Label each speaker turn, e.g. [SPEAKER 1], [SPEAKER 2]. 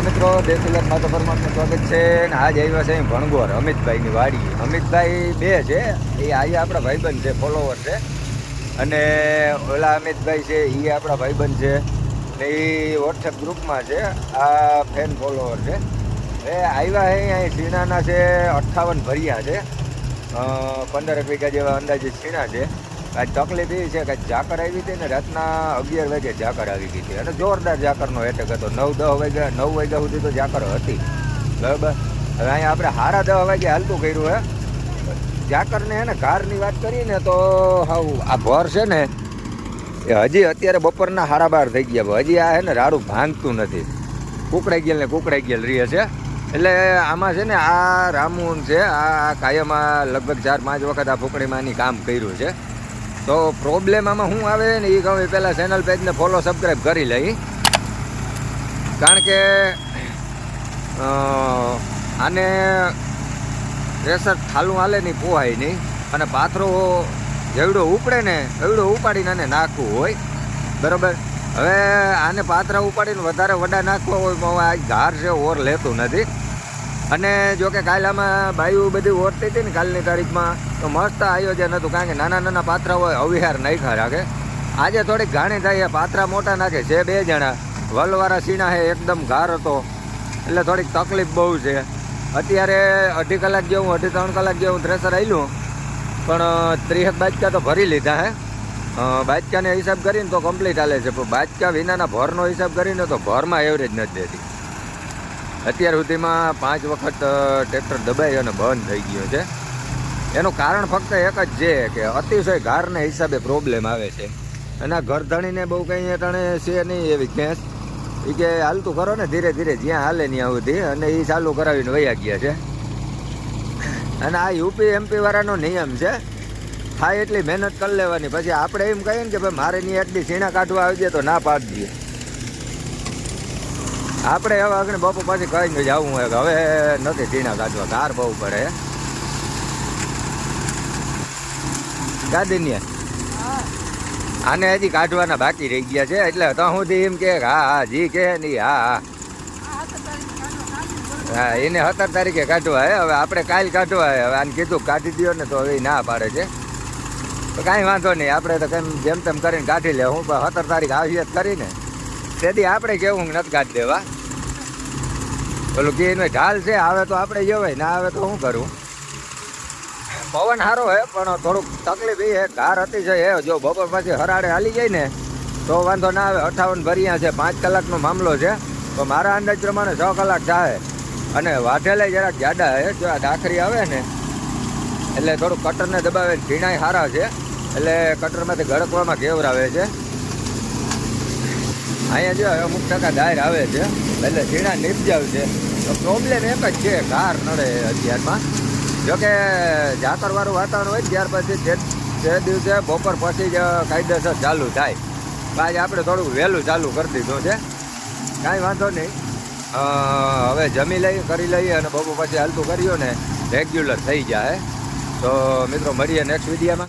[SPEAKER 1] તો મિત્રો દેશીલાલ માતા પરમારનું સ્વાગત છે ને આજ આવ્યા છે ભણગોર અમિતભાઈની વાડી. અમિતભાઈ બે છે, એ આજે આપણા ભાઈબંધ છે, ફોલોવર છે, અને ઓલા અમિતભાઈ છે એ આપણા ભાઈબંધ છે ને એ વોટ્સએપ ગ્રુપમાં છે, આ ફેન ફોલોવર છે. એ આવ્યા અહીં સીણાના છે 58 ભર્યા છે, 15 વીઘા જેવા અંદાજે સીણા છે. આજ તકલીફ એ છે કે ઝાકર આવી હતી ને રાતના 11 વાગે ઝાકર આવી ગઈ હતી અને જોરદાર ઝાકરનો એટેક હતો. 9 વાગ્યા સુધી તો ઝાકર હતી, બરાબર. હવે અહીંયા આપણે સાડા 10 વાગે હાલતું કર્યું હે ઝાકરને. એને ઘારની વાત કરીને તો હાવ આ ભર છે ને એ હજી અત્યારે બપોરના 12:30 થઈ ગયા, હજી આ હે ને રાડું ભાંગતું નથી, કુકડાઈ ગયેલ રહે છે. એટલે આમાં છે ને આ રામુન છે, આ કાયમમાં લગભગ 4-5 વખત આ ફૂકડીમાંની કામ કર્યું છે. તો પ્રોબ્લેમ આમાં શું આવે ને એ કહું, પહેલાં ચેનલ પેજને ફોલો સબસ્ક્રાઈબ કરી લઈ, કારણ કે આને પ્રેશર થાલું હાલે નહીં, પોહાય નહીં, અને પાથરો જેવડો ઉપડે ને એવડો ઉપાડીને આને નાખવું હોય, બરાબર. હવે આને પાથરા ઉપાડીને વધારે વડા નાખવા હોય આ ઘાર છે ઓર લેતું નથી. અને જો કે કાલે આમાં બાયું બધી ઓરતી હતી ને કાલની તારીખમાં, તો મસ્ત આયોજન હતું, કારણ કે નાના પાથરા હોય અવિહાર નાખ્યા રાખે. આજે થોડીક ઘાણી થાય, પાથરા મોટા નાખે છે 2 જણા, વલવાળા સીણા છે, એકદમ ઘાર હતો, એટલે થોડીક તકલીફ બહુ છે. અત્યારે 2.5 કલાક જેવું 2.5-3 કલાક જેવું થ્રેસર આવેલું, પણ 30 બાચકા તો ભરી લીધા હે. બાચકાને હિસાબ કરીને તો કમ્પ્લીટ હાલે છે, પણ બાચકા વિનાના ભરનો હિસાબ કરીને તો ભરમાં એવરેજ નથી દેતી. અત્યાર સુધીમાં 5 વખત ટ્રેક્ટર દબાઈ અને બંધ થઈ ગયો છે. એનું કારણ ફક્ત એક જ છે કે અતિશય ઘારને હિસાબે પ્રોબ્લેમ આવે છે. અને આ ઘરધણીને બહુ કંઈ અટાણે છે નહીં એવી ખેંચ, એ કે હાલતું કરો ને ધીરે ધીરે જ્યાં હાલે ત્યાં સુધી, અને એ ચાલુ કરાવીને વયા ગયા છે. અને આ યુપી MP વાળાનો નિયમ છે, થાય એટલી મહેનત કરી લેવાની. પછી આપણે એમ કહીએ ને કે ભાઈ મારે નહીં એટલી સીણા કાઢવા આવી જાય તો ના પાડી દઈએ. આપણે હવે આગળ બાપુ પાછી કહીને જવું હોય કે હવે નથી સીણા કાઢવા, ધાર બહુ પડે ગાદીને. આને હજી કાઢવાના બાકી રહી ગયા છે, એટલે તો સુધી એમ કે હા જી કે નહીં, હા એને 17 તારીખે કાઢવા હે. હવે આપણે કાલ કાઢવા હે. હવે આને કીધું કાઢી દો ને, તો હવે ના પાડે છે. તો કાંઈ વાંધો નહીં, આપણે તો કેમ જેમ તેમ કરીને કાઢી લે. હું 17 તારીખ આવી કરીને તેથી આપણે કેવું નથી કાઢી દેવા. પેલું કે એનો ઢાલ છે, આવે તો આપણે જવાય, ના આવે તો શું કરું. પવન સારો હે, પણ થોડુંક તકલીફ એ હે, ઘાર અતિશય હે. જો બપોર પછી હરાડે હાલી જાય ને તો વાંધો ના આવે. 58 ભર્યા છે, 5 કલાકનો મામલો છે, તો મારા અંદાજ પ્રમાણે 6 કલાક થાય. અને વાઢેલા જરાક જાડા હે, જો આ ડાખરી આવે ને એટલે થોડુંક કટરને દબાવે, ઝીણાઈ સારા છે, એટલે કટરમાંથી ગળકવામાં કેવરાવે છે. અહીંયા જો અમુક ટકા દાયર આવે છે, એટલે ઝીણા નીપજાવ છે. તો પ્રોબ્લેમ એક જ છે, ઘાર નડે અત્યારમાં. જોકે ઝાકરવાળું વાતાવરણ હોય ત્યાર પછી જે દિવસે બપોર પછી જ કાયદેસર ચાલુ થાય. આજે આપણે થોડુંક વહેલું ચાલુ કરી દીધું છે, કાંઈ વાંધો નહીં. હવે જમી લઈએ, કરી લઈએ, અને બપોર પછી હાલતું કર્યું ને રેગ્યુલર થઈ જાય. તો મિત્રો મળીએ નેક્સ્ટ વિડીયોમાં.